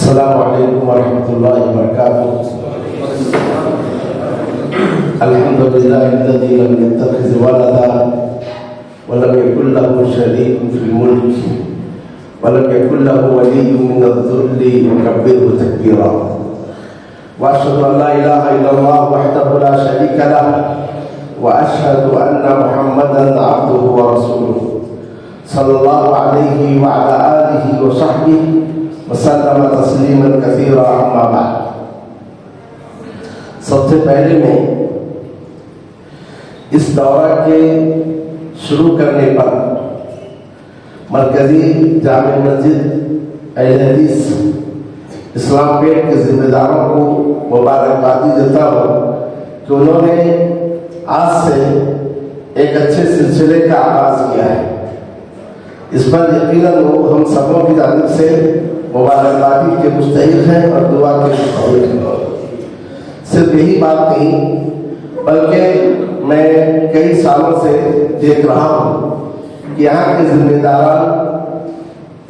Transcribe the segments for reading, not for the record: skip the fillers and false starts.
السلام علیکم ورحمۃ اللہ وبرکاتہ۔ الحمد للہ الذی لم يتخذ ولدا ولم يكن له شريك في الملك ولم يكن له ولي من الذل وكبره تكبيرا، واشهد ان لا اله الا الله وحده لا شريك له واشهد ان محمدا عبده ورسوله صلی اللہ علیہ وعلى آلہ وصحبہ وسلم تسلیما کثیرا، اما بعد۔ سب سے پہلے میں اس دورہ کے شروع کرنے پر مرکزی جامع مسجد اہل حدیث اسلام پیٹ کے ذمہ داروں کو مبارکبادی دیتا ہوں کہ انہوں نے آج سے ایک اچھے سلسلے کا آغاز کیا ہے۔ اس پر یقیناً ہم سبوں کی جانب سے مبارکبادی کے مستحق ہیں اور دعا کے مستحق ہیں۔ صرف یہی بات نہیں بلکہ میں کئی سالوں سے دیکھ رہا ہوں کہ یہاں کے ذمہ داران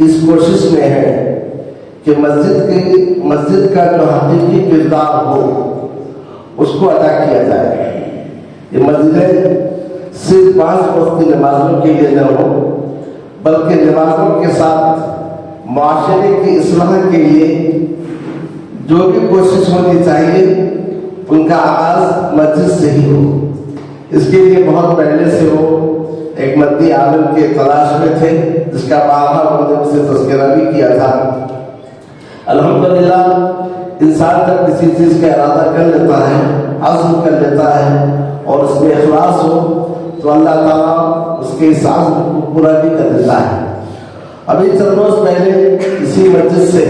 اس کوشش میں ہیں کہ مسجد کا جو حقیقی کردار ہو اس کو ادا کیا جائے۔ یہ مسجدیں صرف 5 وقت کی نمازوں کے لیے نہ ہو بلکہ نمازوں کے ساتھ معاشرے کی اصلاح کے لیے جو بھی کوشش ہونی چاہیے ان کا آغاز مسجد سے ہی ہو۔ اس کے لیے بہت پہلے سے وہ ایک مدنی عالم کے تلاش میں تھے جس کا بارہا سے تذکرہ بھی کیا تھا۔ الحمدللہ انسان جب کسی چیز کا ارادہ کر لیتا ہے، عزم کر لیتا ہے اور اس میں اخلاص ہو تو اللہ تعالیٰ اس کے اس عزم کو پورا بھی کر دیتا ہے۔ ابھی چند روز پہلے اسی مسجد سے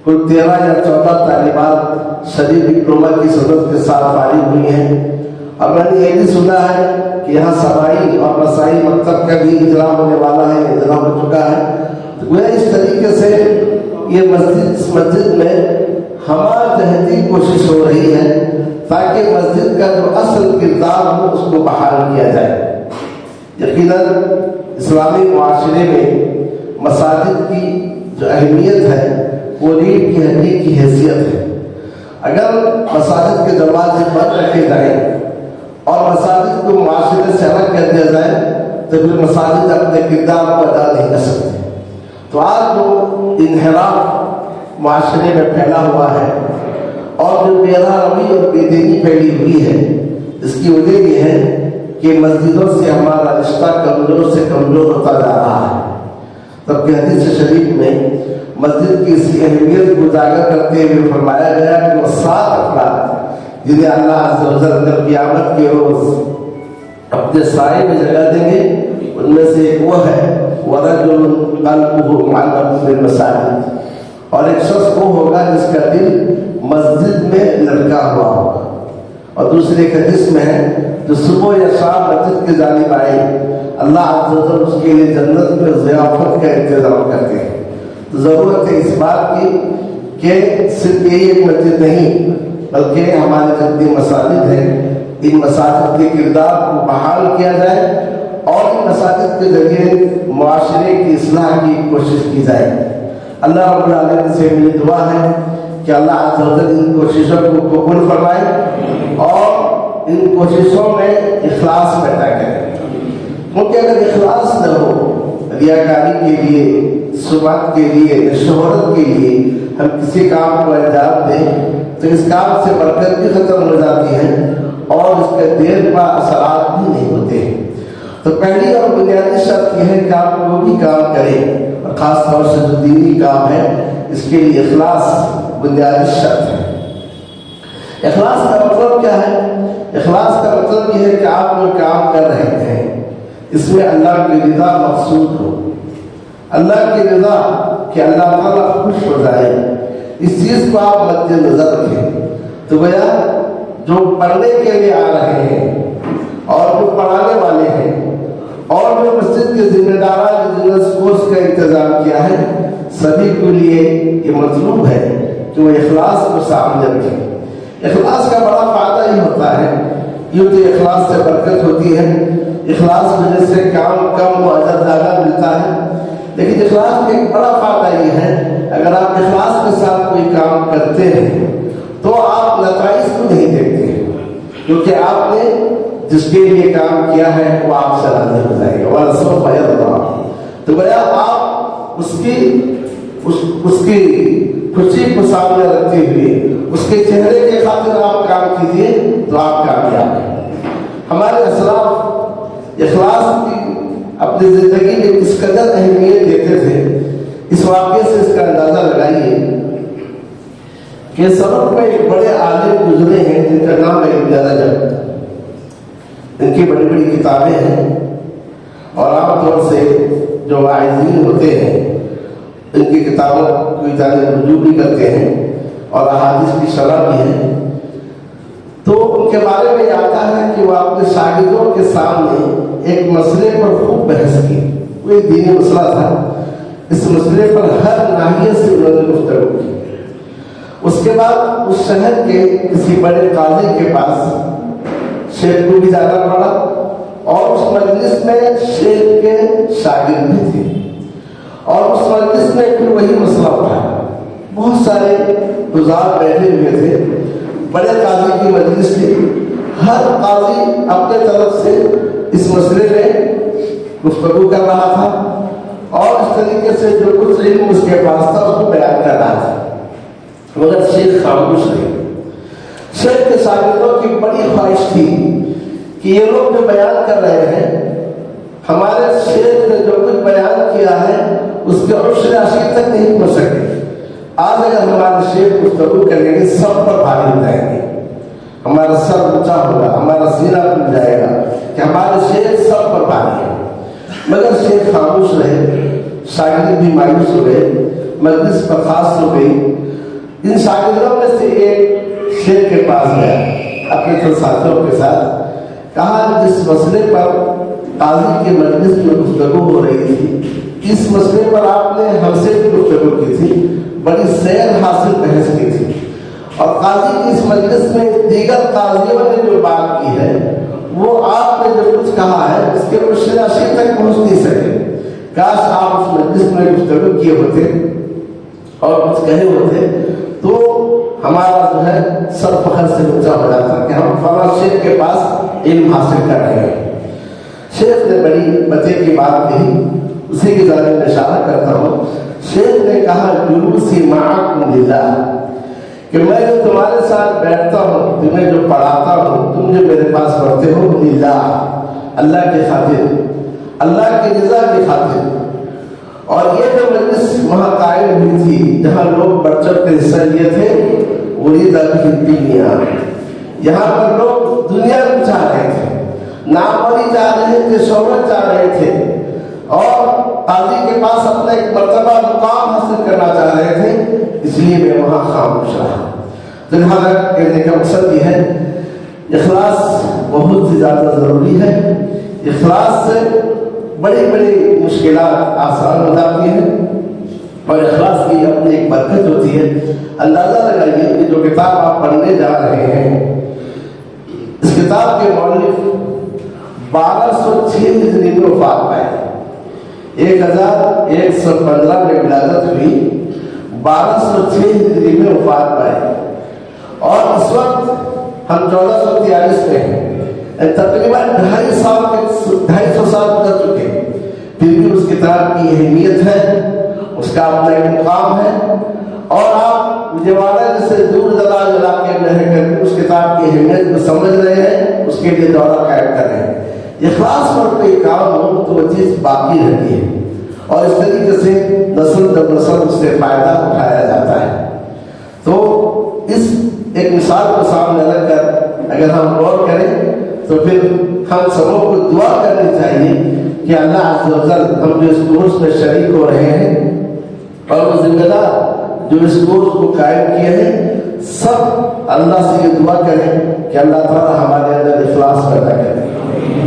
کوئی 13 یا 14 طالبات شریف ڈپلوما کی صدر کے ساتھ فارغ ہوئی ہیں، اور میں نے یہ بھی سنا ہے کہ یہاں سبائی اور مسائی مکتب کا بھی اجرا ہونے والا ہے، اجرا ہو چکا ہے۔ گویا اس طریقے سے یہ مسجد میں ہمارا جہدی کوشش ہو رہی ہے تاکہ مسجد کا جو اصل کردار ہو اس کو بحال کیا جائے۔ یقیناً اسلامی معاشرے میں مساجد کی جو اہمیت ہے وہ ریڑھ کی ہڈی کی حیثیت ہے۔ اگر مساجد کے دروازے بند رکھے جائیں اور مساجد کو معاشرے سے الگ کر دیا جائے تو پھر مساجد اپنے کردار کو ادا نہیں کر سکتے۔ تو آج جو انحراف معاشرے میں پھیلا ہوا ہے اور جو بے روی اور بے دینی پھیلی ہوئی ہے، اس کی وجہ یہ ہے کہ مسجدوں سے ہمارا رشتہ کمزور سے کمزور ہوتا جا رہا ہے۔ تب کہ حدیث شریف میں مسجد کی اس کی اہمیت کو اجاگر کرتے ہوئے فرمایا گیا کہ وہ 7 افراد جنہیں اللہ عز و جل جب قیامت کے روز اپنے سائے میں جگہ دیں گے، ان میں سے ایک وہ ہے وَرَجُلٌ قَلْبُهُ مُعَلَّقٌ بِالْمَسَاجِدِ، اور ایک شخص وہ ہوگا جس کا دل مسجد میں لٹکا ہوا ہوگا۔ اور دوسرے حدیث میں ہے جو صبح یا شام مسجد کی جانب آئے اللہ عز و جل اس کے لیے جنت میں ضیافت کا انتظام کرتے ہیں۔ تو ضرورت ہے اس بات کی کہ صرف یہی ایک مسجد نہیں بلکہ ہمارے جتنی مساجد ہیں ان مساجد کے کردار کو بحال کیا جائے اور ان مساجد کے ذریعے معاشرے کی اصلاح کی کوشش کی جائے۔ اللہ رب العالمین سے میری دعا ہے کہ اللہ عز و جل ان کوششوں کو قبول فرمائے اور ان کوششوں میں اخلاص پیدا کرے، کیونکہ اگر اخلاص نہ ہو، ریاکاری کے لیے، سمعت کے لیے، شہرت کے لیے ہم کسی کام کو انجام دیں تو اس کام سے برکت بھی ختم ہو جاتی ہے اور اس کے دیر پا اثرات بھی نہیں ہوتے۔ تو پہلی اور بنیادی شرط یہ ہے کہ آپ وہ بھی کام کریں، اور خاص طور سے جو دینی کام ہے اس کے لیے اخلاص بنیادی شرط ہے۔ اخلاص کا مطلب کیا ہے؟ اخلاص کا مطلب یہ ہے کہ آپ جو کام کر رہے ہیں اس میں اللہ کی رضا مقصود ہو، اللہ کی رضا کہ اللہ تعالیٰ خوش ہو جائے، اس چیز کو آپ مد نظر رکھیں۔ تو گویا جو پڑھنے کے لیے آ رہے ہیں اور جو پڑھانے والے ہیں اور جو مسجد کے ذمہ داران جو کورس کا انتظام کیا ہے، سبھی کے لیے یہ مطلوب ہے کہ وہ اخلاص کو سامنے رکھیں۔ اخلاص کا بڑا فائدہ یہ ہوتا ہے، یہ تو اخلاص سے برکت ہوتی ہے، اخلاص وجہ سے کام کم و اجر زیادہ ملتا ہے، لیکن اخلاص کا ایک بڑا فائدہ یہ ہے، اگر آپ اخلاص کے ساتھ کوئی کام کرتے ہیں تو آپ نتائج کو نہیں دیکھتے ہیں، کیونکہ آپ نے جس کے لیے کام کیا ہے وہ آپ سے راضی ہو جائے گا، وَرَسُولُ اللَّهِ۔ تو گویا آپ اس کی خوشی کو سامنے رکھتے ہوئے اس کے چہرے کے خاطر آپ کام کیجیے تو آپ کامیاب ہیں۔ ہمارے اسلاف اخلاص کی اپنی زندگی میں کس قدر اہمیت دیتے تھے، اس واقعے سے اس کا اندازہ لگائیے کہ سبق میں ایک بڑے عالم گزرے ہیں جن کا نام ہے ابن رجب۔ ان کی بڑی بڑی کتابیں ہیں اور عام طور سے جو واعظین ہوتے ہیں ان کی کتابوں کو جانب رجوع بھی کرتے ہیں اور احادیث کی شرح بھی ہے۔ تو ان کے بارے میں آتا ہے کہ وہ اپنے شاگردوں کے سامنے ایک مسئلے پر خوب بحث کی، وہ ایک دینی مسئلہ تھا، اس مسئلے پر ہر ناحیے سے انہوں نے گفتگو کی۔ اس کے بعد اس شہر کے کسی بڑے قاضی کے پاس شیخ کو بھی جانا پڑا اور اس مجلس میں شیخ کے شاگرد بھی تھے اور اس مجلس میں پھر وہی مسئلہ اٹھا۔ بہت سارے گزار بیٹھے ہوئے تھے، بڑے قاضی کی مجلس تھی، ہر قاضی اپنے طرف سے اس مسئلے میں گفتگو کر رہا تھا اور اس طریقے سے جو کچھ علم اس کے پاس تھا اس کو بیان کر رہا تھا، مگر شیخ خاموش رہے۔ شیخ کے شاگردوں کی بڑی خواہش تھی کہ یہ لوگ جو بیان کر رہے ہیں، ہمارے شیخ نے جو کچھ بیان کیا ہے اس کے عشر عشیر تک نہیں پہنچ سکے۔ آج اگر ہمارے شیخ گفتگو کریں گے سب پر بھاری ہو جائیں گے، ہمارا سر اونچا ہوگا، ہمارا سینہ کھل جائے گا کہ ہمارے شیخ سب پر بھاری ہے، مگر شیخ خاموش رہے۔ شاگرد بھی مایوس ہو گئے، مجلس برخاست ہو گئی۔ ان شاگردوں میں سے ایک شیخ کے پاس گیا اپنے چند ساتھیوں کے ساتھ، کہا جس مسئلے پر قاضی کے مجلس میں گفتگو ہو رہی تھی، اس مسئلے پر آپ نے ہم سے بھی گفتگو کی تھی، بڑی سیر حاصل بحث کی تھی، اور قاضی کی اس مجلس میں دیگر قاضیوں نے جو بات کی ہے وہ آپ نے جو کچھ کہا ہے اس کے عشر عشیر تک پہنچ نہیں سکے۔ کاش آپ اس مجلس میں گفتگو کیے ہوتے اور کچھ کہے ہوتے تو ہمارا جو ہے سر فخر سے اونچا ہو جاتا کہ ہم فلاں شیخ کے پاس علم حاصل کر رہے ہیں۔ شیخ نے بڑی مزے کی بات کہی، اسی کی جانب میں اشارہ کرتا ہوں۔ شیخ نے کہا جلوسی معکم للہ، کہ میں جو تمہارے ساتھ بیٹھتا ہوں، تمہیں جو پڑھاتا ہوں، تم جو میرے پاس پڑھتے ہو، للہ، اللہ کی خاطر، اللہ کی رضا کی خاطر۔ اور یہ جو مجلس وہاں قائم ہوئی تھی جہاں لوگ بڑھ چڑھ کے حصہ لیے تھے، وہی دنیا، یہاں پر لوگ دنیا کو چاہ رہے تھے، ناموری چاہ رہے تھے، شہرت چاہ رہے تھے، اور قاضی کے پاس اپنا ایک مرتبہ مقام حاصل کرنا چاہ رہے تھے، اس لیے میں وہاں خاموش رہا۔ تو لہٰذا کہنے کا مقصد یہ ہے اخلاص بہت زیادہ ضروری ہے۔ اخلاص سے بڑی بڑی مشکلات آسان ہو جاتی ہیں اور اخلاص کی اپنی ایک برکت ہوتی ہے۔ اندازہ لگائیے کہ جو کتاب آپ پڑھنے جا رہے ہیں، اس کتاب کے مؤلف 1206 ہجری میں وفات پائے، 1115 میں ولادت ہوئی، 1206 ہجری میں وفات پائے، اور اس وقت ہم 1443 میں ہیں، تقریباً 250 سال گزر چکے، پھر بھی اس کتاب کی اہمیت ہے، اس کا اپنا ایک مقام ہے، اور آپ وجےواڑہ جیسے دور دراز علاقے میں رہ کر اس کتاب کی اہمیت کو سمجھ رہے ہیں، اس کے لیے دورہ قائم کر رہے ہیں۔ اخلاص پر کوئی کام ہو تو وہ چیز باقی رہتی ہے اور اس طریقے سے نسل در نسل اس سے فائدہ اٹھایا جاتا ہے۔ تو اس ایک مثال کو سامنے رکھ کر اگر ہم غور کریں تو پھر ہم سبوں کو دعا کرنی چاہیے کہ اللہ عز و جل ہم جو اس کورس میں شریک ہو رہے ہیں اور وہ ذمہ دار جو اس کورس کو قائم کیے ہیں، سب اللہ سے یہ دعا کریں کہ اللہ تعالیٰ ہمارے اندر اخلاص پیدا کرے،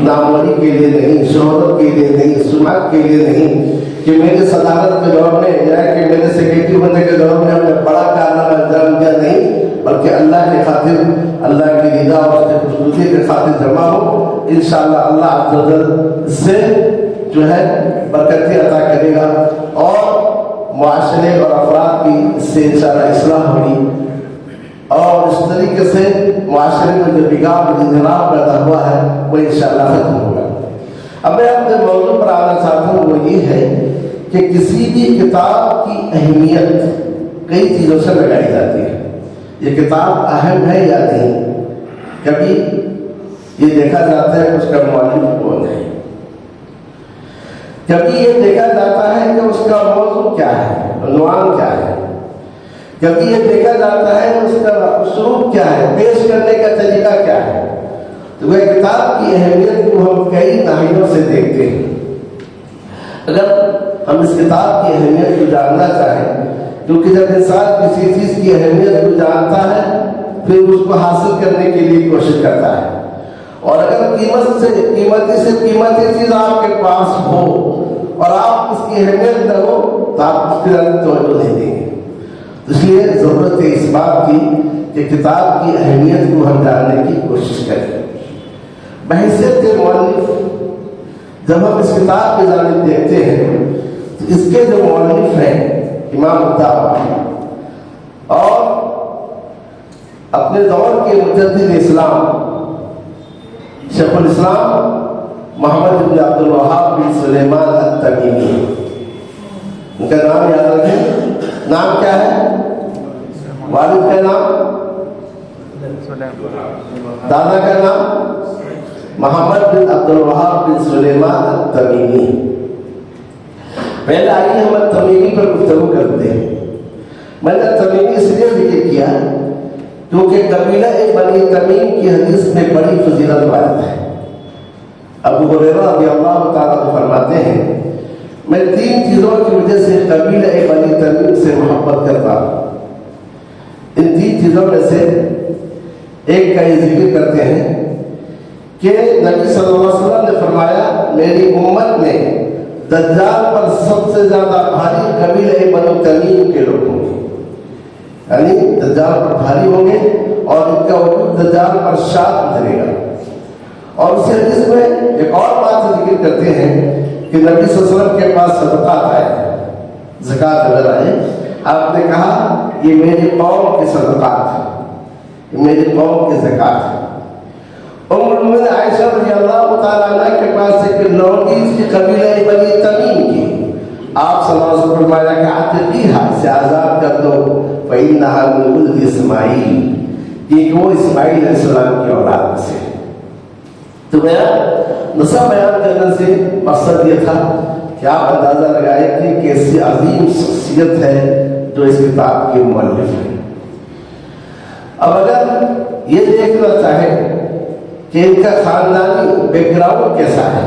ناموری کے لیے نہیں، شہرت کے لیے نہیں، سمعت کے لیے نہیں، کہ میرے صدارت کے دور میں یا کہ میرے سیکرٹری بننے کے دور میں ہم نے بڑا کارنامہ انجام دیا، نہیں، بلکہ اللہ کی خاطر، اللہ کی رضا اور اس کے خوشنودی کی خاطر جمع ہو۔ انشاءاللہ اللہ عز و جل سے جو ہے برکتیں عطا کرے گا، اور معاشرے اور افراد کی اس سے انشاءاللہ اصلاح ہوگی، اور اس طریقے سے معاشرے میں جو بگاڑ اور انحراف پیدا ہوا ہے وہ انشاءاللہ ختم ہوگا۔ اب میں اپنے موضوع پر آنا چاہتا ہوں، وہ یہ ہے کہ کسی بھی کتاب کی اہمیت کئی چیزوں سے لگائی جاتی ہے۔ یہ کتاب اہم ہے یا نہیں، کبھی یہ دیکھا جاتا ہے کہ اس کا مؤلف کون ہے، کبھی یہ دیکھا جاتا ہے کہ اس کا موضوع کیا ہے، عنوان کیا ہے، کبھی یہ دیکھا جاتا ہے کہ اس کا اسلوب کیا ہے، پیش کرنے کا طریقہ کیا ہے۔ تو وہ کتاب کی اہمیت کو ہم کئی ناحیوں سے دیکھتے ہیں۔ اگر ہم اس کتاب کی اہمیت کو جاننا چاہیں، کیونکہ جب انسان کسی چیز کی اہمیت کو جانتا ہے پھر اس کو حاصل کرنے کے لیے کوشش کرتا ہے، اور اگر قیمتی سے قیمتی چیز آپ کے پاس ہو اور آپ اس کی اہمیت نہ ہو تو آپ اس کی طرف توجہ نہیں دیں گے۔ اس لیے ضرورت ہے اس بات کی کہ کتاب کی اہمیت کو ہم جاننے کی کوشش کریں۔ بحیثیت مؤلف جب ہم اس کتاب کی جانب دیکھتے ہیں تو اس کے جو مؤلف ہیں امام الطحاوی، اور اپنے دور کے مجدد اسلام شیخ الاسلام محمد بن عبد الوہاب بن سلیمان التمیمی، ان کا نام یاد رکھیں۔ نام کیا ہے؟ والد کا نام، دادا کا نام محمد بن عبد الوہاب بن سلیمان التمیمی۔ پہلے آئیے ہم التمیمی پر گفتگو کرتے ہیں۔ میں نے تمیمی اس لیے ذکر کیا کیونکہ قبیلہ بنی تمیم کی حدیث میں بڑی فضیلت واضح ہے۔ ابو ہریرہ رضی اللہ تعالیٰ عنہ فرماتے ہیں، میں 3 چیزوں کی وجہ سے قبیلہ بنی تمیم سے محبت کرتا ہوں۔ ان 3 چیزوں میں سے ایک کا یہ ذکر کرتے ہیں کہ نبی صلی اللہ علیہ وسلم نے فرمایا، میری امت میں دجال پر سب سے زیادہ بھاری قبیلہ بنی تمیم کے لوگ ہوں گے، یعنی دجال پر بھاری ہوں گے اور ان کا وجود دجال پر شاد گزرے گا۔ اور اس حدیث میں ایک اور بات ذکر کرتے ہیں کہ نبی صلی اللہ علیہ وسلم کے پاس صدقات آئے، زکوٰۃ نظر آئے، آپ نے کہا یہ میری قوم کے صدقات ہیں، یہ میری قوم کے زکوٰۃ ہیں۔ ام المؤمنین عائشہ رضی اللہ تعالیٰ عنہ کے پاس ایک لونڈی تھی قبیلہ بنی تمیم کی، آپ صلی اللہ علیہ وسلم فرمایا کہ عتیقیہ سے آزاد کر دو فإنها من ولد اسماعیل، کیونکہ وہ اسماعیل علیہ السلام کی اولاد سے۔ تو میرا نسب بیان کرنے سے مقصد یہ تھا کہ آپ اندازہ لگائیں کہ کیسی عظیم شخصیت ہے جو اس کتاب کے مؤلف ہے۔ اب اگر یہ دیکھنا چاہیں کہ ان کا خاندانی بیک گراؤنڈ کیسا ہے،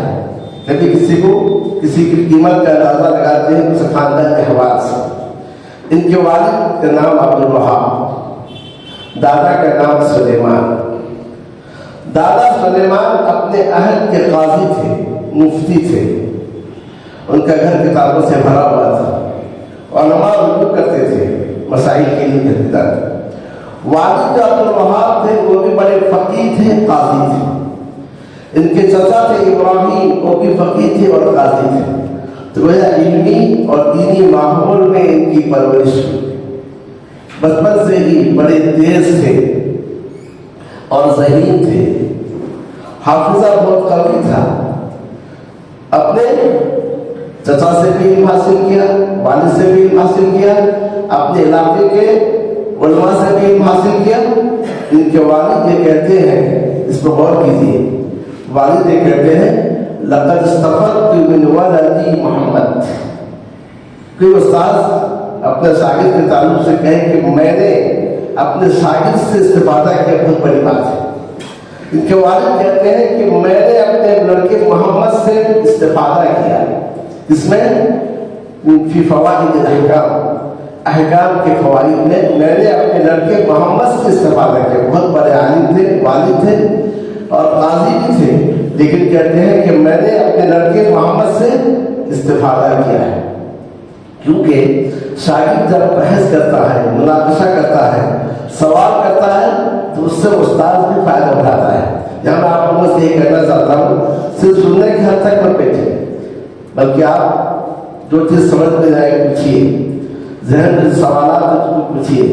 کبھی کسی کی قیمت کا اندازہ لگاتے ہیں اس خاندان کے حوالے سے۔ ان کے والد کا نام عبد الوہاب، دادا کا نام سلیمان۔ دادا سلیمان اپنے اہل کے قاضی تھے، مفتی تھے، ان کا گھر کتابوں سے بھرا ہوا تھا، علماء رجوع کرتے تھے، مسائل کے لیے جدیدہ تھے۔ والد جو عبد الوہاب تھے وہ بھی بڑے فقیہ تھے، قاضی تھے۔ ان کے چچا تھے ابراہیم، وہ بھی فقیہ تھے اور قاضی تھے۔ تو وہ علمی اور دینی ماحول میں ان کی پرورش ہوئی۔ بچپن سے ہی بڑے تیز تھے اور ذہین تھے، حافظہ بہت قوی تھا۔ اپنے چچا سے بھی علم حاصل کیا، والد سے بھی علم حاصل کیا، اپنے علاقے کے علماء سے بھی علم حاصل کیا۔ ان کے والد یہ کہتے ہیں، اس پر غور کیجیے، والد یہ کہتے ہیں لقد استفدت من ولدی محمد۔ کوئی استاذ اپنے شاگرد کے تعلق سے کہے کہ میں نے اپنے شاگرد سے استفادہ کیا، بہت بڑی بات ہے۔ ان کے والد کہتے ہیں کہ میں نے اپنے لڑکے محمد سے استفادہ کیا، اس میں فی فوائد الاحکام، احکام کے فوائد میں نے اپنے لڑکے محمد سے استفادہ کیا۔ بہت بڑے عالم تھے، والد تھے اور قاضی بھی تھے، لیکن کہتے ہیں کہ میں نے اپنے لڑکے محمد سے استفادہ کیا ہے۔ کیونکہ شاگرد جب بحث کرتا ہے، مناقشہ کرتا ہے، سوال کرتا ہے تو اس سے استاد بھی فائدہ اٹھاتا ہے۔ یہاں میں آپ لوگوں سے یہ کہنا چاہتا ہوں، صرف سننے کی حد تک مت بیٹھے، بلکہ آپ جو چیز سمجھ میں جائے پوچھیے، ذہن میں سوالات ہیں اس کو پوچھیے،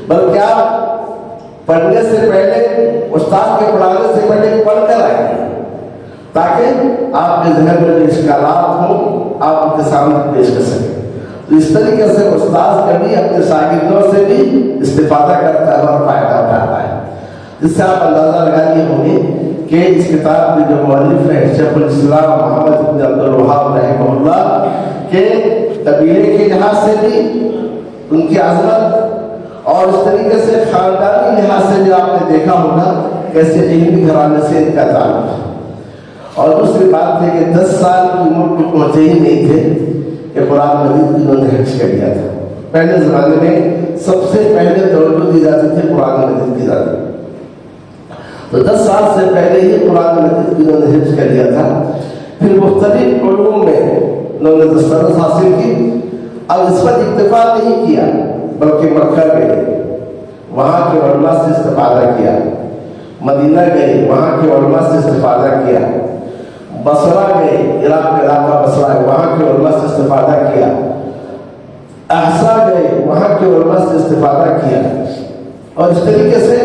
بلکہ آپ پڑھنے سے پہلے، استاد کے پڑھانے سے پہلے پڑھ کر آئیے، تاکہ آپ کے ذہن میں جو اشکالات ہوں آپ ان کے سامنے پیش کر سکیں۔ تو اس طریقے سے استاد کبھی اپنے شاگردوں سے بھی استفادہ کرتا ہے اور فائدہ اٹھاتا ہے۔ اس سے آپ اندازہ لگا لیے ہوں گے کہ اس کتاب میں جو مؤلف ہے شیخ الاسلام محمد بن عبد الوہاب رحمہ اللہ کے قبیلے کے لحاظ سے بھی ان کی عظمت اور اس طریقے سے خاندانی لحاظ سے بھی آپ نے دیکھا ہوگا کیسے علمی گھرانے سے ان کا تعلق ہے۔ اور دوسری بات ہے کہ 10 سال کی عمر کو پہنچے ہی نہیں تھے کہ قرآن مجید انہوں نے حفظ کر لیا تھا۔ پہلے زمانے میں سب سے پہلے توجہ دی جاتی تھی قرآن مجید کی ذات، تو 10 سال سے پہلے ہی قرآن مجید انہوں نے حفظ کر لیا تھا۔ پھر مختلف علوم میں انہوں نے دسترس حاصل کی۔ اب اس پر اکتفا نہیں کیا بلکہ مکہ گئے، وہاں کے علماء سے استفادہ کیا، مدینہ گئے، وہاں کے علماء سے استفادہ کیا، بصرہ گئے، عراق کا علاقہ بصرہ ہے، وہاں کے علماء سے استفادہ کیا، احسا گئے، وہاں کے علماء سے استفادہ کیا، اور اس طریقے سے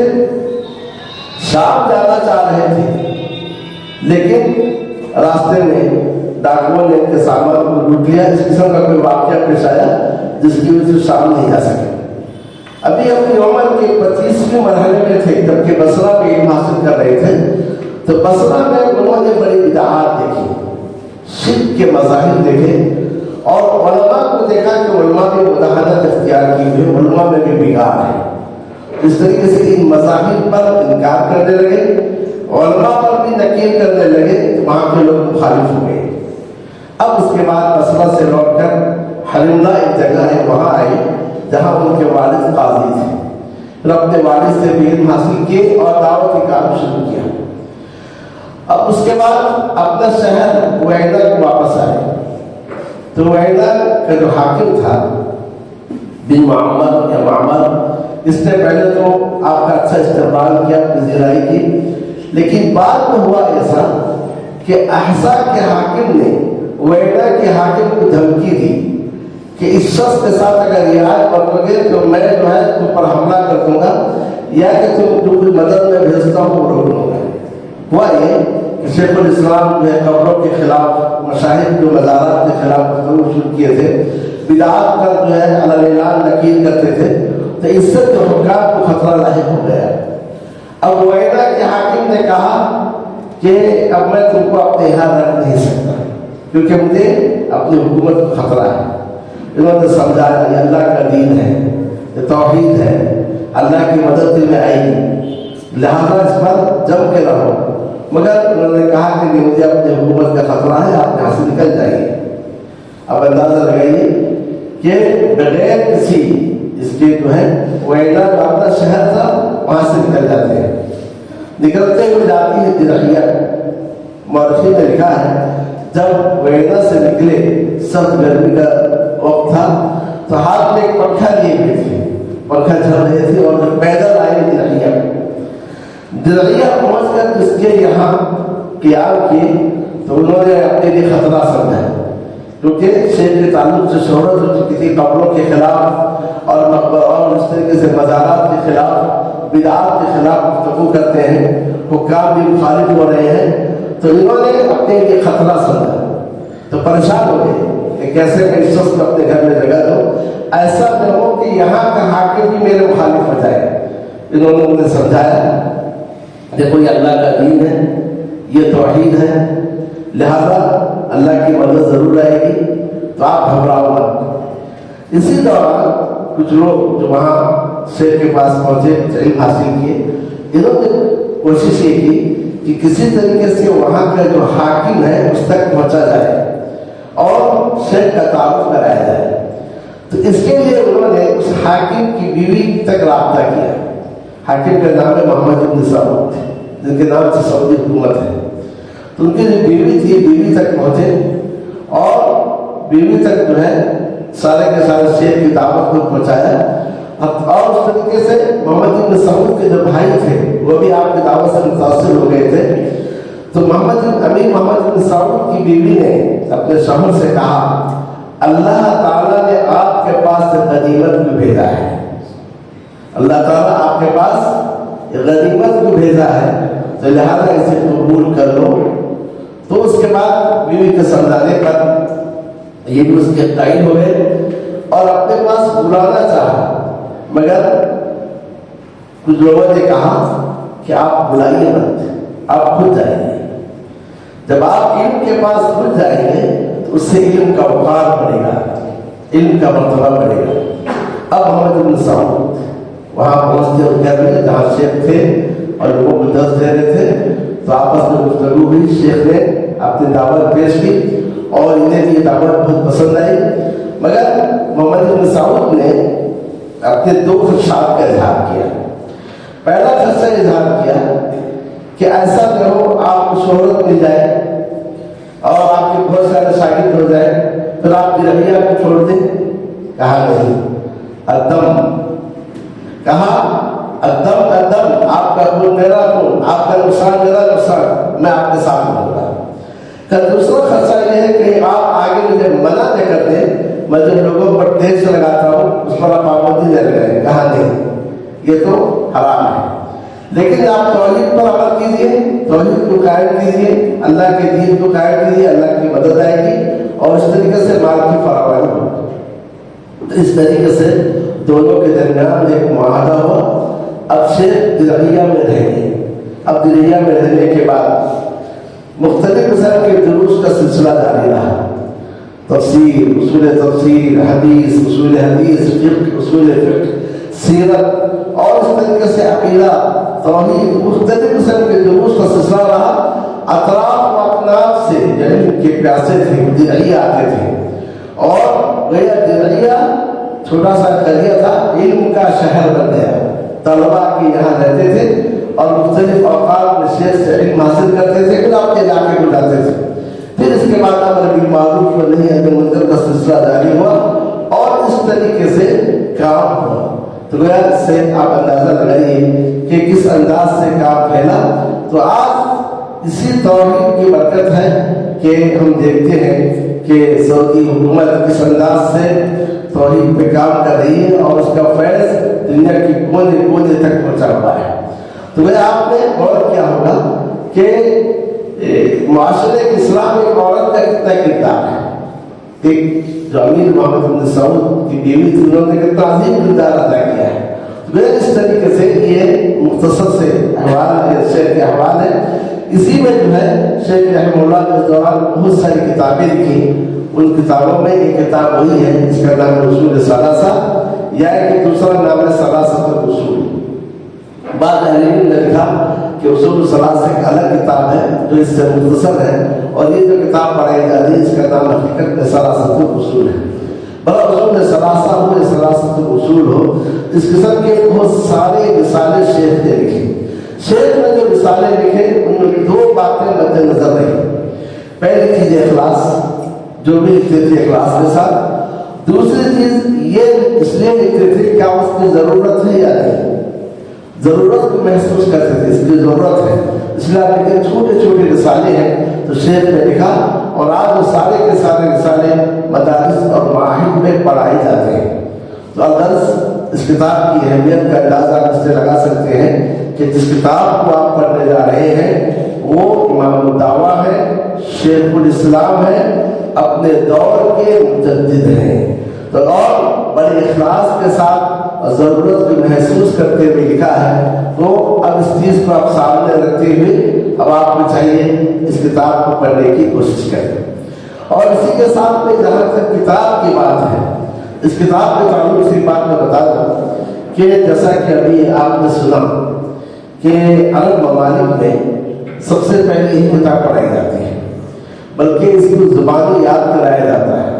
شام جانا چاہ رہے تھے لیکن راستے میں ڈاکوؤں نے ان کے سامان کو لوٹ لیا۔ اس قسم کا کوئی واقعہ پیش آیا جس کی وجہ سے شام نہیں جا سکے۔ ابھی اپنی عمر کے 25ویں مرحلے میں تھے جبکہ بصرہ میں علم حاصل کر رہے تھے، تو بصرہ میں انہوں نے بڑی بدعات دیکھی، شرک کے مظاہر دیکھے، اور علماء کو دیکھا کہ علماء بھی مداہنت اختیار کی ہوئی، علماء میں بھی بگاڑ ہے۔ اس طریقے سے ان مذاہب پر انکار کرنے لگے، علماء پر بھی نکیر کرنے لگے، وہاں کے لوگ مخالف ہو گئے۔ اب اس کے بعد بصرہ سے لوٹ کر حلملہ ایک جگہ ہے وہاں آئے جہاں ان کے والد قاضی تھے، پھر اپنے والد سے بھی علم حاصل کیے اور دعوت کام شروع کیا۔ اب اس کے بعد اپنا شہر وعیدہ کو واپس آئے، تو وعیدہ کا جو حاکم تھا بن معمر یا معمر، اس نے پہلے تو آپ کا اچھا استقبال کیا، پذیرائی کی، لیکن بعد میں ہوا ایسا کہ احسا کے حاکم نے وعیدہ کے حاکم کو دھمکی دی کہ اس شخص کے ساتھ اگر یہ آئے اور لگے تو میں جو ہے تم پر حملہ کر دوں گا، یا کہ تم جو کوئی مدد میں بھیجتا ہوں وہ روک لوں گا۔ ہوا یہ کہ شیخ الاسلام جو ہے قبروں کے خلاف، مشاہد جو مزارات کے خلاف مطلب شروع کیے تھے، بدعات کا جو ہے اعلان نکیر کرتے تھے، تو اس سے جو حکام کو خطرہ لاحق ہو گیا۔ اب وعیدہ کے حاکم نے کہا کہ اب میں تم کو اپنے یہاں رکھ نہیں سکتا کیونکہ مجھے اپنی حکومت کو خطرہ ہے۔ انہوں نے سمجھا کہ یہ اللہ کا دین ہے، یہ توحید ہے، اللہ کی مدد میں آئے گی، لہذا اس پر جم کے رہو۔ مگر انہوں نے کہا کہ مجھے اپنی حکومت کا خطرہ ہے، آپ یہاں سے نکل جائیے۔ اب اندازہ لگائیے کہ بغیر کسی اس کے جو ہے وعیدہ جو اپنا شہر تھا وہاں سے نکل جاتے ہیں۔ نکلتے ہوئے جاتی ہے درعیہ، مورخین نے لکھا ہے جب وعیدہ سے نکلے، سخت گرمی کا وقت تھا، تو ہاتھ میں ایک پنکھا لیے ہوئے تھے، پنکھا چل رہے تھے، اور جب پیدل آئے درعیہ پہنچ کر اس کے یہاں قیام کیے تو انہوں نے اپنے لیے خطرہ سمجھا، کیونکہ شیخ کے تعلق سے شہرت ہو چکی تھی، قبروں کے خلاف اور اس طریقے سے مزارات کے خلاف، بدعات کے خلاف گفتگو کرتے ہیں، حکام بھی مخالف ہو رہے ہیں، تو انہوں نے اپنے لیے خطرہ سمجھا، تو پریشان ہو گئے کہ کیسے میں اس شخص کو اپنے گھر میں جگہ دوں، ایسا نہ ہو کہ یہاں کا حاکم بھی میرے مخالف ہو جائے۔ انہوں نے انہیں سمجھایا دیکھو یہ اللہ کا دین ہے، یہ توحید ہے، لہذا اللہ کی مدد ضرور آئے گی، تو آپ گھبراؤ مت۔ اسی دوران کچھ لوگ جو وہاں شیخ کے پاس پہنچے، علم حاصل کیے، انہوں نے کوشش یہ کی کہ کسی طریقے سے وہاں کا جو حاکم ہے اس تک پہنچا جائے اور شیخ کا تعارف کرایا جائے۔ تو اس کے لیے انہوں نے اس حاکم کی بیوی تک رابطہ کیا۔ حاکم کا نام ہے محمد بن سعود، جن کے نام سے سعودی حکومت ہے۔ تو ان کی جو بیوی تھی، بیوی تک پہنچے اور بیوی تک جو ہے سارے کے سارے شیخ کی دعوت کو پہنچایا، اور اس طریقے سے محمد بن سعود کے جو بھائی تھے وہ بھی آپ کی دعوت سے متاثر ہو گئے تھے۔ تو محمد بن امیر محمد بن سعود کی بیوی نے اپنے شوہر سے کہا اللہ تعالیٰ نے آپ کے پاس غنیمت بھی بھیجا ہے، اللہ تعالیٰ آپ کے پاس غنیمت بھی بھیجا ہے، تو لہذا اسے قبول کر لو۔ تو اس کے بعد بیوی کے سمجھانے پر یہ بھی اس کے قائل ہوئے اور اپنے پاس بلانا چاہا، مگر کچھ لوگوں نے کہا کہ آپ بلائیے مت، آپ خود جائیے، جب آپ علم کے پاس خود جائیں گے تو اس سے علم کا وقار بڑھے گا، علم کا مرتبہ بڑھے گا۔ اب محمد بن سعود وہاں پہنچتے اور کہہ رہے جہاں شیخ تھے اور لوگوں کو درس دے رہے تھے، تو آپس میں گفتگو ہوئی، شیخ نے اپنی دعوت پیش کی اور انہیں یہ دعوت بہت پسند آئی، مگر محمد بن سعود نے اپنے دو خدشات کا اظہار کیا۔ پہلا خدشہ اظہار کیا کہ ایسا نہ ہو آپ کو شہرت مل جائے اور آپ کے بہت سارے شاگرد ہو جائے، پھر آپ کی رویہ کو چھوڑ دیں۔ کہا نہیں، الدم، کہا الدم الدم، آپ کا خون میرا خون، آپ کا نقصان میرا نقصان، میں آپ کے ساتھ رہوں گا۔ کا دوسرا خدشہ یہ ہے کہ آپ آگے مجھے منع نہ کر دیں، میں جو لوگوں پر تیز سے لگاتا ہوں اس پر آپ پابندی نہ لگائیں۔ کہا نہیں، یہ تو حرام ہے، لیکن آپ توحید پر عمل کیجیے، توحید کو قائم کیجیے، اللہ کے دین کو قائم کیجیے، اللہ کی مدد آئے گی اور اس طریقے سے مال کی فراوانی ہوگی۔ اس طریقے سے دونوں کے درمیان ایک معاہدہ ہوا۔ اب شیخ درعیہ میں رہیں گے۔ اب درعیہ میں رہنے کے بعد مختلف قسم کے دروس کا سلسلہ جاری رہا، تفسیر، اصول تفسیر، حدیث، اصول حدیث، فقہ، اصول فقہ، سیرت اور اس طریقے سے عقیدہ، توحید، مختلف قسم کے دروس کا سلسلہ رہا۔ اطراف و اکناف سے علم کے پیاسے تھے، درعیہ آتے تھے، اور گیا درعیہ چھوٹا سا قریہ تھا، علم کا شہر بن گیا۔ طلبا کی یہاں رہتے تھے اور مختلف اوقات میں شیخ سے علم حاصل کرتے تھے، پھر اپنے علاقے کو جاتے تھے۔ پھر اس کے بعد امر بالمعروف و نہی عن المنکر کا سلسلہ جاری ہوا اور اس طریقے سے کام ہوا۔ تو گویا اس سے آپ اندازہ لگائیے کہ کس انداز سے کام پھیلا۔ تو آج اسی توحید کی برکت ہے کہ ہم دیکھتے ہیں کہ سعودی حکومت کس انداز سے توحید پہ کام کر رہی ہے اور اس کا فیض دنیا کی کونے کونے تک پہنچا ہوا ہے۔ تو میں آپ نے غور کیا ہوگا کہ معاشرے کی اصلاح میں ایک عورت کا کتنا کردار ہے۔ ایک جو امیر محمد بن سعود کی بیوی تھی، انہوں نے کتنا عظیم کردار ادا کیا ہے۔ تو اس طریقے سے یہ مختصر سے احوال شیخ کے احوال ہے۔ اسی میں جو ہے شیخ رحمہ اللہ نے اس دوران بہت ساری کتابیں لکھی۔ ان کتابوں میں ایک کتاب وہی ہے جس کا نام ہے اصول ثلاثہ، یا ایک دوسرا نام ہے ثلاثۃ الاصول۔ بعض اہل علم نے لکھا کہ اصول ثلاثہ ایک الگ کتاب ہے جو اس سے مختصر ہے، اور یہ جو کتاب پڑھائی جا رہی ہے اس کا نام حقیقت میں ثلاثۃ الاصول ہے۔ بڑا اصول ثلاثہ ہو یا ثلاثۃ الاصول ہو، اس قسم کے بہت سارے رسالے شیخ نے لکھے۔ شیخ نے جو رسالے لکھے ان میں دو باتیں مد نظر رہی۔ پہلی چیز اخلاص، جو بھی لکھتے تھے اخلاص کے ساتھ۔ دوسری چیز یہ اس لیے لکھتے تھے کیا اس کی ضرورت ہے یا نہیں، ضرورت کو محسوس کرتے تھے، اس لیے ضرورت ہے، اس لیے آپ کے چھوٹے چھوٹے رسالے ہیں تو شیخ نے لکھا، اور آج وہ سارے کے سارے رسالے مدارس اور معاہد میں پڑھائے جاتے ہیں۔ تو الغرض اس کتاب کی اہمیت کا اندازہ اس سے لگا سکتے ہیں کہ جس کتاب کو آپ پڑھنے جا رہے ہیں وہ امام الدعوہ ہے، شیخ الاسلام ہے، اپنے دور کے مجدد ہیں۔ تو اور بڑے اخلاص کے ساتھ اور ضرورت کو محسوس کرتے ہوئے لکھا ہے۔ تو اب اس چیز کو آپ سامنے رکھتے ہوئے اب آپ کو چاہیے اس کتاب کو پڑھنے کی کوشش کریں۔ اور اسی کے ساتھ میں جہاں تک کتاب کی بات ہے، اس کتاب کے تعلق سے بات میں بتا دوں کہ جیسا کہ ابھی آپ نے سنا کہ عرب ممالک میں سب سے پہلے ہی کتاب پڑھائی جاتی ہے، بلکہ اس کو زبانی یاد کرایا جاتا ہے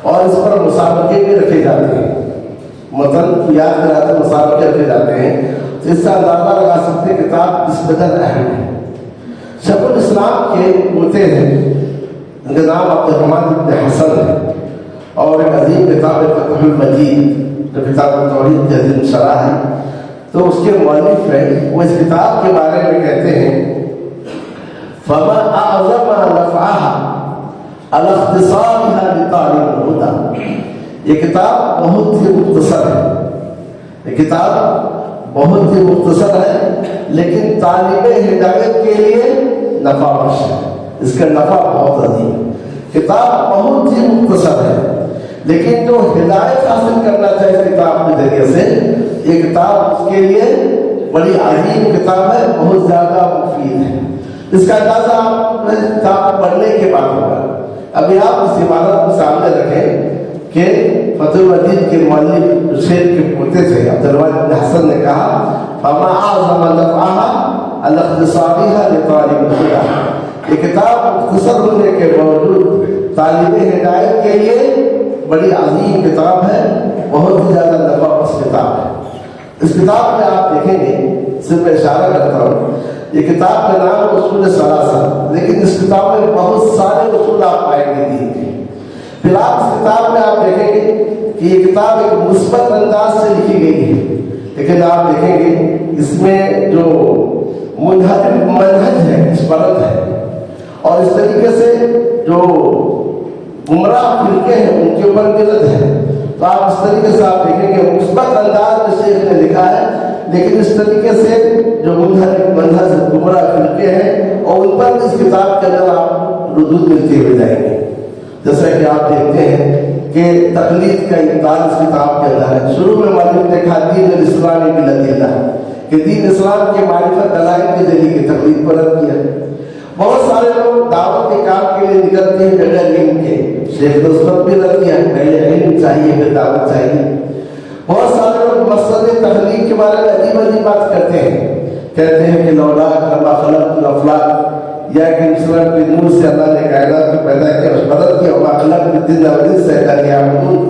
اور اس پر مسابقے بھی رکھے جاتے ہیں، متن یاد کراتے مسابقے رکھے جاتے ہیں۔ تو اس سے اندازہ لگا سکتے ہیں کتاب اس قدر اہم ہے۔ شیخ الاسلام کے ہوتے ہیں، ان کا نام عبدالرحمن بن حسن ہے، اور ایک عظیم کتاب فتح المجید جو کتاب توحید کی عظیم شرح ہے، تو اس کے مؤلف ہیں، وہ اس کتاب کے بارے میں کہتے ہیں فَمَا علی اختصارها لطالب الہدی. یہ کتاب بہت ہی مختصر ہے، یہ کتاب بہت ہی مختصر ہے لیکن طالب ہدایت کے لیے نفع بخش ہے. اس کا نفع بہت عظیم ہے. کتاب بہت ہی مختصر ہے لیکن جو ہدایت حاصل کرنا چاہے اس کتاب کے ذریعے سے، یہ کتاب اس کے لیے بڑی عظیم کتاب ہے، بہت زیادہ مفید ہے. اس کا اندازہ آپ کتاب پڑھنے کے بعد ہوگا. ابھی آپ اس عبارت کو سامنے رکھیں کہ فتح المجید کے مؤلف شیر کے پوتے تھے عبدالرحمن بن حسن نے کہا فما اعظم نفعها علی اختصارها لطالب الہدی. یہ کتاب مختصر ہونے کے باوجود طالب ہدایت کے لیے بڑی عظیم کتاب ہے، بہت ہی زیادہ نفع بخش کتاب ہے. اس کتاب میں آپ دیکھیں گے، صرف اشارہ کرتا ہوں، یہ کتاب کا نام اصول ثلاثہ، لیکن اس کتاب میں بہت سارے اصول آپ پائیں گے دین کے. پھر آپ اس کتاب میں آپ دیکھیں گے کہ یہ کتاب ایک مثبت انداز سے لکھی گئی ہے، لیکن آپ دیکھیں گے اس میں جو منہج ہے اسپرت ہے، اور اس طریقے سے جو گمراہ فرقے ہیں ان کے اوپر غلط ہے. تو آپ اس طریقے سے آپ دیکھیں گے مثبت انداز میں شیخ نے لکھا ہے، لیکن اس طریقے سے جو منہج گمراہ فرقے ہیں اور ان پر اس کتاب کے اندر آپ ردود ملتے ہوئے جائیں گے. جیسا کہ آپ دیکھتے ہیں کہ تقلید کا ابطال اس کتاب کے اندر ہے. شروع میں مؤلف نے کہا دین الاسلام بالادلہ، کہ دین اسلام کے معرفت دلائل کے ذریعے کی تقلید پر رد کیا. بہت سارے لوگ دعوت کے کام کے لیے نکلتے ہیں بغیر علم کے، شیخ نے اس پر بھی رد کیا، پہلے علم چاہیے پھر دعوت چاہیے. بہت سارے لوگ مقصد تخلیق کے بارے میں عجیب عجیب بات کرتے ہیں، کہتے ہیں کہ لولا لما خلقت الافلاک، یا کہ انسان کے نور سے اللہ نے کائنات کو پیدا کیا، اس مدد کی وما خلقت الجن والانس الا لیعبدون.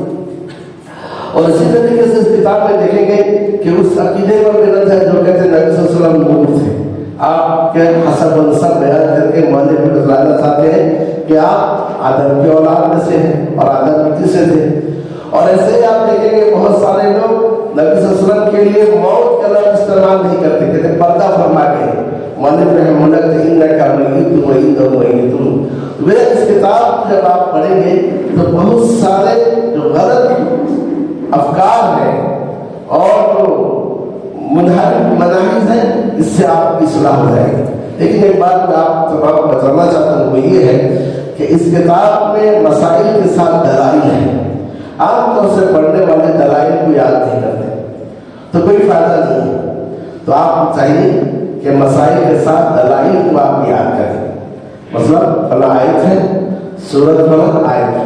اور اسی طریقے سے اس کتاب میں دیکھیں گے کہ اس عقیدے پر بھی رد ہے جو کہتے ہیں نبی صلی اللہ علیہ وسلم نور تھے. آپ کے حسب نسب بیان کر کے مؤلف بتلانا چاہتے ہیں کہ آپ آدم کی اولاد میں سے ہیں اور آدم مٹی سے تھے. اور ایسے ہی آپ دیکھیں گے بہت سارے لوگ نبی صلی اللہ علیہ وسلم کے لیے موت کا لفظ استعمال نہیں کرتے، کہتے پردہ فرما کے. مؤلف رحمہ اللہ کہتے ہیں کہ میت وعید وعید. میرے اس کتاب جب آپ پڑھیں گے تو بہت سارے جو غلط افکار ہیں اور جو مناہج ہیں اس سے آپ کی اصلاح ہو جائے گی. لیکن ایک بات میں آپ تمام کو بتانا چاہتا ہوں وہ یہ ہے کہ اس کتاب میں مسائل کے ساتھ دلائل ہیں. عام طور سے پڑھنے والے دلائل کو یاد نہیں کرتے تو کوئی فائدہ نہیں ہے. تو آپ کو چاہیے کہ مسائل کے ساتھ دلائل کو آپ یاد کریں. مثلا فلاں آیت ہے، سورت فلاں آیت ہے،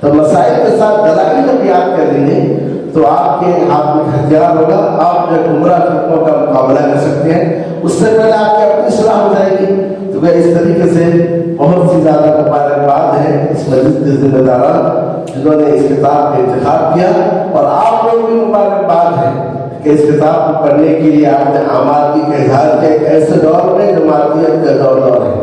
تو مسائل کے ساتھ دلائل کو یاد کر لیں گے تو آپ کے ہاتھ میں ہتھیار ہوگا، آپ جو گمراہ فرقوں کا مقابلہ کر سکتے ہیں. اس سے پہلے آپ کی اپنی اصلاح ہو جائے گی. تو اس طریقے سے بہت سی زیادہ مبارکباد ہے اس مسجد کے ذمہ داران جنہوں نے اس کتاب کا انتخاب کیا، اور آپ لوگ بھی مبارکباد ہے کہ اس کتاب کو پڑھنے کے لیے آپ نے آمادگی کا اظہار کیا ایک ایسے دور میں جو مادیت کا دور ہے.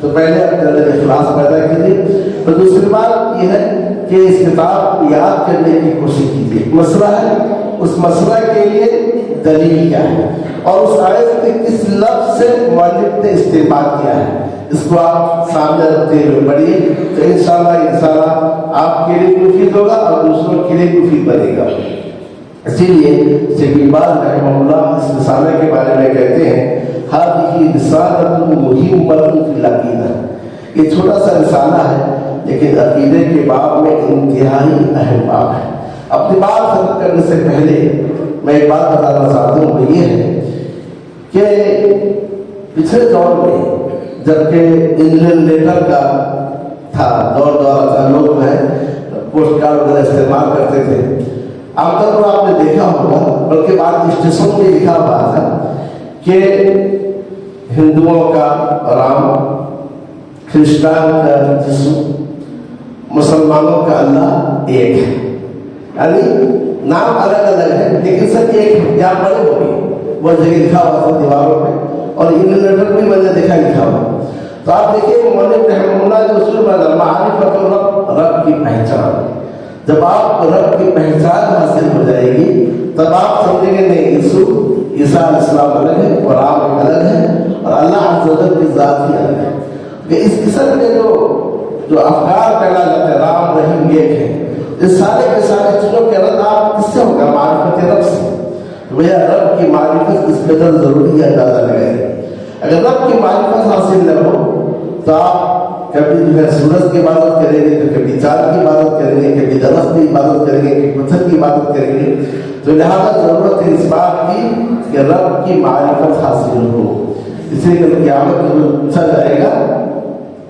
تو پہلے اپنے اندر اخلاص پیدا کیجیے. اور دوسری بات یہ ہے کہ اس کتاب کو یاد کرنے کی کوشش کیجیے. مسئلہ ہے، اس مسئلہ کے لیے دلیل کیا ہے اور اس آیت میں کس لفظ سے مؤلف نے استعمال کیا ہے، اس کو آپ سامنے رکھتے ہوئے پڑھیے تو انشاءاللہ آپ کے لیے مفید ہوگا اور دوسروں کے لیے مفید بنے گا. اسی لیے شیخ ابن باز رحمہ اللہ اس رسالے کے بارے میں کہتے ہیں هذه رسالة مهمة في العقیدہ. یہ چھوٹا سا رسالہ ہے لیکن عقیدے کے باب میں انتہائی اہم باب ہے. اپنی بات ختم کرنے سے پہلے میں ایک بات بتانا چاہتا ہوں، وہ یہ ہے کہ پچھلے دور میں جبکہ انلین لیٹر کا تھا دور تھا، لوگ پوسٹ کارڈ وغیرہ استعمال کرتے تھے. عام طور پر آپ نے دیکھا ہوگا، بلکہ بعد اسٹیشن میں لکھا ہوا تھا کہ ہندوؤں کا رام، کرسچن کا یسوع، مسلمانوں کا اللہ ایک ہے. یعنی نام الگ الگ ہے لیکن سب ایک ہے. یا بڑے ہوئے وہ جگہ لکھا ہوا تھا دیواروں پہ، اور انگلینڈ لیٹر بھی میں نے دیکھا لکھا ہوا. تو آپ دیکھیے مولوی رحمہ اللہ جو اصول میں معرفت الرب، رب کی پہچان. جب آپ رب کی پہچان حاصل ہو جائے گی تب آپ سمجھیں گے نہیں یسوع عیسیٰ علیہ السلام الگ ہے اور آپ الگ ہے اور اللہ عز و جل کی ذات ہی الگ ہے. کہ اس قسم کے جو جو افکار پیدا کرتے ہیں رام رحیم ایک ہے، اس سارے کے سارے چیزوں کے رد آپ کس سے ہوگا؟ معرفت رب سے۔ بھیا رب کی معرفت کس قدر ضروری ہے اندازہ لگائے۔ اگر رب کی معرفت حاصل نہ ہو تو آپ کبھی جو ہے سورج کی عبادت کریں گے، تو کبھی چاند کی عبادت کریں گے، کبھی درخت کی عبادت کریں گے، کبھی پتھر کی عبادت کریں گے۔ تو لہٰذا ضرورت ہے اس بات کی کہ رب کی معرفت حاصل ہو۔ اسی لیے قیامت میں پوچھا جائے گا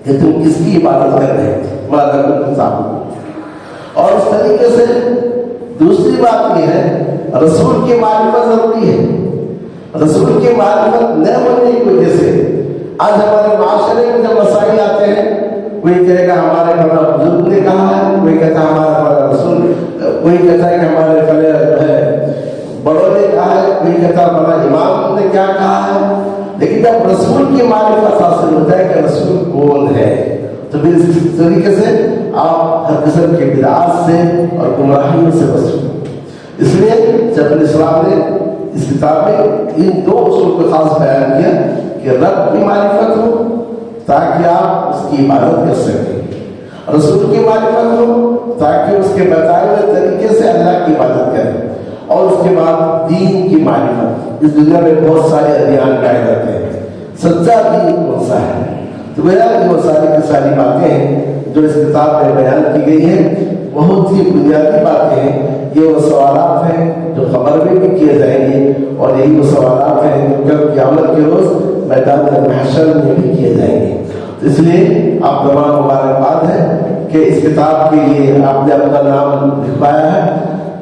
کہ تم کس کی عبادت کر رہے ہیں، ماذا کنتم تعبدون۔ اور اس طریقے سے دوسری بات یہ ہے رسول کی معرفت ضروری ہے۔ رسول کی معرفت نہ ہونے کی وجہ سے آج ہمارے معاشرے میں جب مسائل آتے ہیں، کوئی کہے گا ہمارے بڑا بزرگ نے کہا ہے، کوئی کہتا ہے ہمارا بڑا رسول، کوئی کہتا ہے کہ ہمارے بڑوں نے کہا ہے، کوئی کہتا ہے بڑا امام نے کیا کہا ہے۔ لیکن جب رسول کی معرفت حاصل ہوتا ہے کہ رسول کون ہے، تو پھر اس طریقے سے آپ ہر قسم کے بدعات سے اور گمراہیوں سے بچیں۔ اس لیے جب اسلام نے اس کتاب میں ان دو اصول کو خاص بیان کیا کہ رب کی معرفت ہو تاکہ آپ اس کی عبادت کر سکیں، رسول کی معرفت ہو تاکہ اس کے بتائے ہوئے طریقے سے اللہ کی عبادت کریں، اور اس کے بعد دین کی معرفت۔ اس دنیا میں بہت سارے ادیان پائے جاتے ہیں، سچا دین کون سا ہے؟ تو یہ وہ ساری کی ساری باتیں ہیں جو اس کتاب میں بیان کی گئی ہیں، بہت ہی بنیادی باتیں ہیں۔ یہ وہ سوالات ہیں جو خبر میں بھی کیے جائیں گے، اور یہی وہ سوالات ہیں جو کل قیامت کے روز میدان محشر میں بھی کیے جائیں گے۔ اس لیے آپ تمام مبارکباد ہے کہ اس کتاب کے لیے آپ نے اپنا نام لکھوایا ہے۔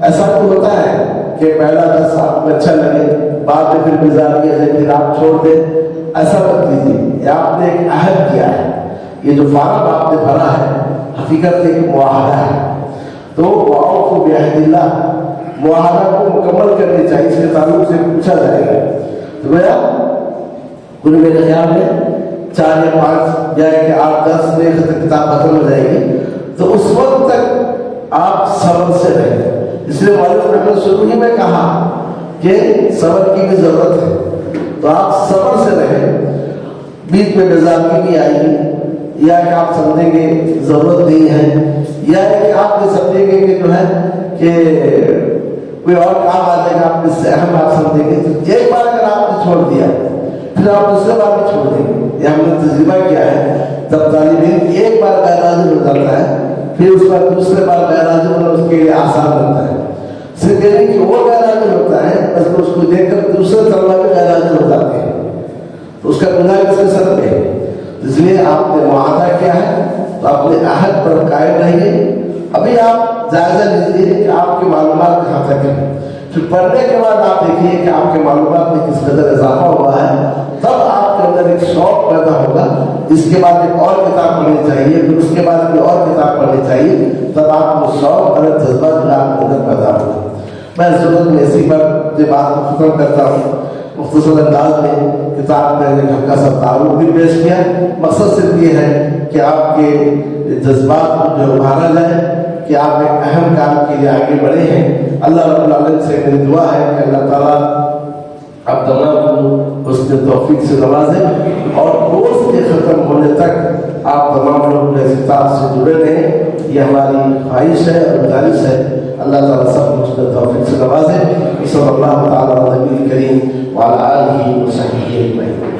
ایسا تو ہوتا ہے کہ پہلا درس آپ کو اچھا لگے، بعد میں پھر گزار کیا جائے، پھر آپ چھوڑ دیں، ایسا مت کیجیے۔ یہ آپ نے ایک عہد کیا ہے، یہ جو فارم آپ نے بھرا ہے حقیقت ایک معاہدہ ہے۔ تو وَأَوْفُوا بِعَهْدِ اللَّهِ، معاہدہ کو مکمل کرنی چاہیے، اس کے تعلق سے پوچھا جائے گا۔ تو گویا کل میرے خیال میں 4 یا 5 یا کہ 8-10 میں کتاب ختم ہو جائے گی، تو اس وقت تک آپ صبر سے رہیں۔ اس لیے مولوی نے شروع ہی میں کہا کہ صبر کی بھی ضرورت ہے، تو آپ صبر سے رہیں۔ بیچ میں بیزاری بھی آئے گی، یا کہ آپ سمجھیں گے ضرورت نہیں ہے، یا کہ آپ یہ سمجھیں گے کہ جو ہے کہ کوئی اور کام آ جائے گا، آپ اس سے اہم آپ سمجھیں گے۔ تو ایک بار اگر آپ نے چھوڑ دیا پھر آپ دوسرے بار بھی چھوڑ دیں گے۔ یہ ہم نے تجربہ کیا ہے، جب طالب علم ایک بار غیر حاضر ہو جاتا ہے پھر اس بار دوسرے بار غیر حاضر ہونا اس کے لیے آسان ہوتا ہے۔ صرف یہ نہیں کہ وہ غیر حاضر ہوتا ہے، بس اس کو دیکھ کر دوسرے طلبہ بھی غیر حاضر ہو جاتے ہیں، تو اس کا گناہ کس کے سر پہ ہے۔ اس لیے آپ نے معاہدہ کیا ہے تو اپنے عہد پر قائم رہیے۔ ابھی آپ جائزہ لیجیے کہ آپ کی معلومات کہاں تک ہیں، پھر پڑھنے کے بعد آپ دیکھیے کہ آپ کے معلومات میں کس قدر اضافہ ہوا ہے، تب آپ کے اندر ایک شوق پیدا ہوگا۔ اس کے بعد ایک اور کتاب پڑھنی چاہیے، پھر اس کے بعد کوئی اور کتاب پڑھنی چاہیے، تب آپ کو شوق اور جذبہ جو آپ کے اندر پیدا ہوگا۔ میں اس ضرورت میں اسی پر جو بات کو ختم کرتا ہوں، مختصر انداز میں کتاب میں نے ہلکا سا تعارف بھی پیش کیا۔ مقصد صرف یہ ہے کہ آپ کے جذبات جو ابھارا جائے کہ آپ ایک اہم کام کے لیے آگے بڑھے ہیں۔ اللہ رب العالمین سے میری دعا ہے کہ اللہ تعالیٰ آپ تمام کو اس کے توفیق سے نوازے، اور کورس کے ختم ہونے تک آپ تمام لوگ اس کتاب سے جڑے رہیں، یہ ہماری خواہش ہے اور گزارش ہے۔ اللہ تعالیٰ سب کو اس کے توفیق سے نوازے۔ صلی اللہ تعالیٰ علیہ وسلم کریم وعلی آلہ وصحبہ اجمعین۔